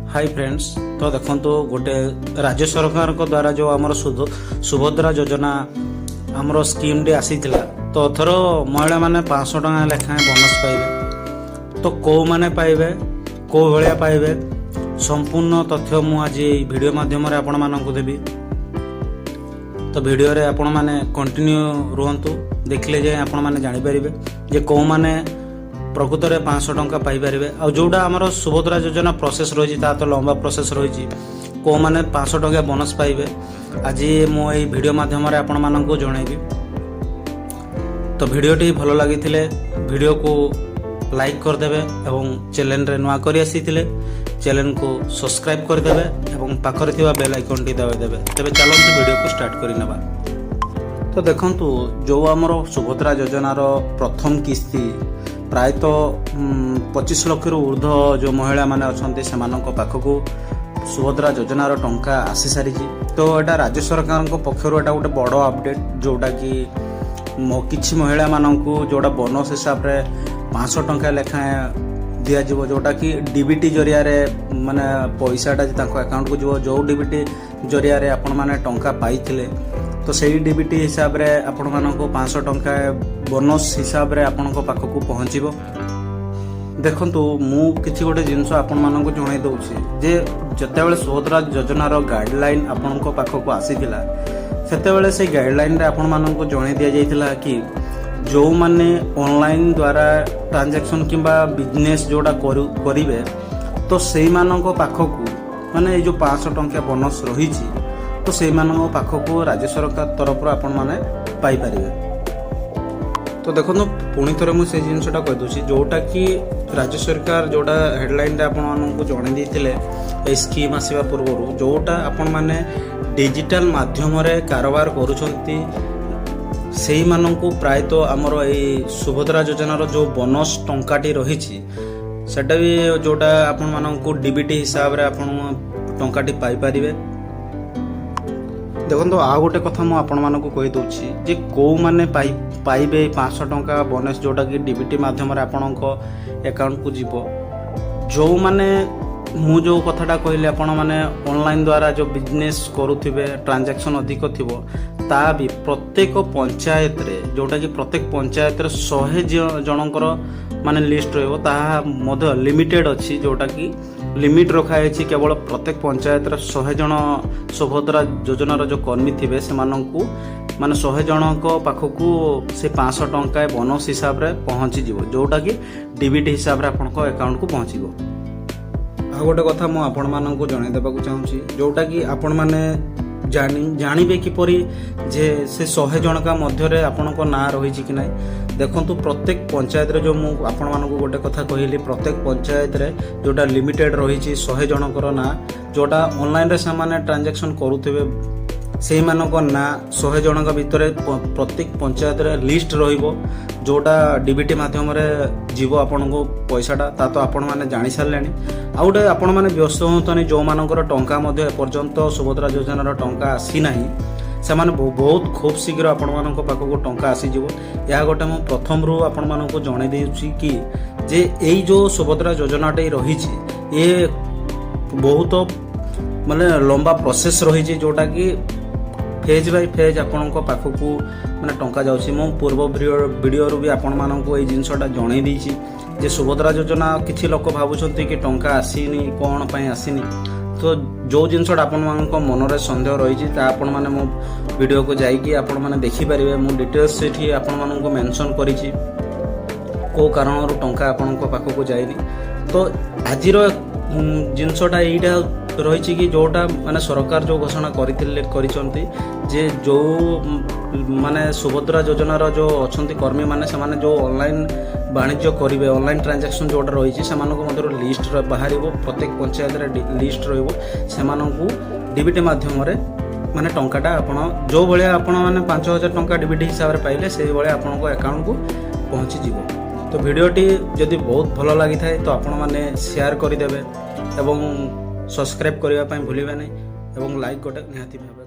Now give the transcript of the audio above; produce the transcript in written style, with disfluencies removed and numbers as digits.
Hi friends. तो देखो गोटे राज्य सरकार द्वारा जो आमर सुभद्रा योजना आमर स्कीम टी आसी तो अथर महिला माने 500 टका लेखाएं बोनस पाइबे। तो कौ माने पाइबे कौ भलिया पाइबे संपूर्ण तथ्य मु आज वीडियो माध्यम रे आपण मानकु देबी। तो वीडियो रे आपण माने कंटिन्यू रुहंतु, देखले जे आपण माने जानि परिबे जे कौ माने प्रकृत में 500 टंका पाइपर आ जोड़ा आमर सुभद्रा योजना प्रोसेस रही तो लंबा प्रोसेस रही कौ मैंने 500 टंका बोनस पाइबे आज मुझे वीडियो माध्यम आपण मानक जनइबी। तो वीडियोटी भल लगी वीडियो को लाइक करदे और चैनल रे नुआ कर चैनल को सब्सक्राइब करदे और पाखरे थिबा बेल आइकन टी दबाइदेवे। तेरे चलते वीडियो को स्टार्ट करनेबा। तो देखु जो आमर सुभद्रा योजनार प्रथम किस्ती प्रायतः 25 लाख रु ऊर्ध जो महिला माने अछंती सेमानक पाखकु सुभद्रा योजनार टंका आसी सारी। तो एटा राज्य सरकार पक्षर एटा गोटे बड़ अपडेट जोटा कि किछि महिला मानकु जोटा बोनस हिसाब रे 500 टंका लेखाएं दिया जिवो, जोटा कि डीबीटी जरिया रे माने पैसाटा तांको अकाउंट को जिवो। जो डीबीटी जरिया रे आपण माने टंका पाइथिले तो सही डीबीटी हिसाब रे आपण मानको 500 टंका बोनस हिसाब रे आपण को पाखकु पहुँचीबो। देखंतु मु किछि गोटे जिंस आपण मानको जणाई दउछि जे जतेबेले सुभद्रा योजनार गाइडलाइन आपण को पाखकु आसीथिला सेतेबेले से गाइडलाइन रे आपण मानको जणाई दिया जायतिला कि जो माने ऑनलाइन द्वारा ट्रांजैक्शन किंबा बिजनेस जोडा करिवे तो सेही मानको पाखकु माने जो 500 टंका बोनस रहिछि तो से पाखक राज्य सरकार तरफ आपण मैंने पाइपर। तो देखो पुणी थे मुझे जिनसा कहीदे जोटा कि राज्य सरकार जोटा हेडलाइन रे आपण मानक जन स्कीम आसवा पूर्व जोटा आपण मैंने डिजिटल माध्यम रे कारोबार करुछंती सेही मानकु प्रायतः आमर ए सुभद्रा योजनार जो बोनस टंकाटी रही सेटा भी जोटा आपण मानकु डीबीटी हिसाब रे आपण टंकाटी पाई परिबे। देखो आ गोटे कथा मु आपण मानकु कहि दउछि जे को माने पाइबे 500 टंका बोनस जोटा कि डीबीटी माध्यम रे आपणक अकाउंट को जीवो। जो माने मु जो कथाटा कहले आपण माने ऑनलाइन द्वारा जो बिजनेस करूथिबे ट्रांजैक्शन अधिक थिबो ता भी प्रत्येक पंचायत रे जोटा कि प्रत्येक पंचायत रे 100 जनकर माने लिस्ट रहबो ता मध्य लिमिटेड अछि जोटा कि लिमिट रखा है केवल प्रत्येक पंचायत 100 जन सुभद्रा योजनार जो कर्मी थे से माने 100 जन पाखकु से 500 टंका बोनस हिसाब रे पहुँची जीवो जोटा कि डीबीटी हिसाब रे आपनको अकाउंट को पहुँचीबो। आ गोटे कथा मु आपण माननकु जणाई देबाकू चाहूछि जोटा कि आपण माने जानिबे किपरि जे से 100 जन का मध्य रे आपनको ना रही कि नहीं। देखंतु प्रत्येक पंचायत रे जो मु आपण मानकु गोटे कथा कहिली प्रत्येक पंचायत रे जोटा लिमिटेड रही 100 जनकर ना जोटा ऑनलाइन रे सामान्य ट्रांजैक्शन करूथिबे सेही मानक ना 100 जन का भितर प्रत्येक पंचायत रे लिस्ट रहिबो जोटा डीबीटी माध्यम रे जीवो आपनको पैसाटा ता तो आपण माने जानि सारलेनी। आ गोटे आपण माने व्यस्त होतनी जो मानकर टंका मध्ये एपर्यंत सुभद्रा योजनार टंका आसी नाही से माने बहुत खूब शीघ्र आपण मानक पाखको टंका आसी जीवो। या गोटे मु प्रथम रु आपण मानक जणाई देउछि कि जे एई जो सुभद्रा योजनाटे रहिछि ए बहुत माने लंबा प्रोसेस रहिछि जोटा कि फेज बाय फेज आपण पाखकू माने टंका जाउछि। मो पूर्व वीडियो रु भी आपण मानक ए जिनसटा जणाई देछि जे सुभद्रा योजना किछि लोक भाबुछंती कि टंका आसीनी कोन पय आसीनी। तो जो जिनसटा आपण मानक मन रे संदेह रहिछि ता आपण माने मो वीडियो को जाईकि आपण माने देखि परिबे। मो डिटेल्स सेठी आपण मानक मेंशन करिछि को कारण रु टंका आपण पाखकू जाईनी। तो आजिर जिनसटा एइटा रही कि जोटा माने सरकार जो घोषणा करिसंती जे जो माने सुभद्रा योजनार जो अछंती कर्मी माने से माने जो ऑनलाइन वाणिज्य करिवे ऑनलाइन ट्रांजैक्शन जोटा रही से मध्य लिस्ट बाहर प्रत्येक पंचायत रे लिस्ट रहिबो से डीबीटी माध्यम रे माने टंकाटा आपण जो भलिया आपण माने 5000 टंका डीबीटी हिसाब रे पाइले से भलिया आपनको अकाउंट को पहुँची जीवो। तो वीडियोटी जदि बहुत भल लगी थाए तो आपण माने शेयर करदेवे एवं सब्सक्राइब करने भूलिए नहीं और लाइक गोटे निहाती भाव।